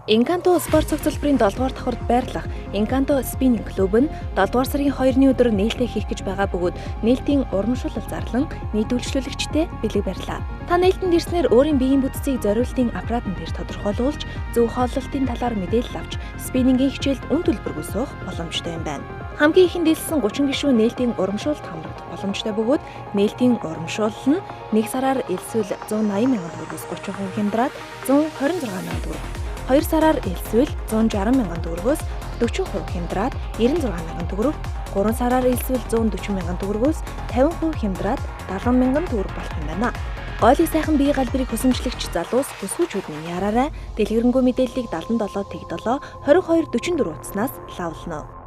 Encanto спорт цогцлборын 7 дугаар давхарт байрлах Encanto Spinning Club нь 7 дугаар сарын 2-ны өдөр нээлттэй хийх гэж байгаа бөгөөд нээлтийн урамшуулал зарлан нийтүүлчлүүлэгчтэй бэлэг барьлаа. Та нээлтэнд ирснээр өөрийн биеийн бүтцийг зориултын аппаратн дээр тодорхойлуулж зөв хооллолтын талаар мэдээлэл авч спиннингийн хичээлд үн төлбөргүй суух боломжтой юм байна. Хамгийн ихэнд дэлсэн 30 гишүүн нээлтийн урамшуулалт хамрагдах боломжтой бөгөөд нээлтийн урамшуулал нь 1 сараар элсвэл 180 мянган төгрөгөөс 30% хямдраад 126 мянган төгрөг. 2 сараар элсвэл 160 мянган төгрөгөөс 40% хямдраад 96 мянган төгрөг, 3 сараар элсвэл 140 мянган төгрөгөөс 50% хямдраад 70 мянган төгрөг болох юм байна. Гойлыг сайхан бие галбирыг хөсөмжлөгч залуус өсвүүчүүд минь яраарай. Дэлгэрэнгүй мэдээллийг 77 тэг 7 22 44 утаснаас лавлана.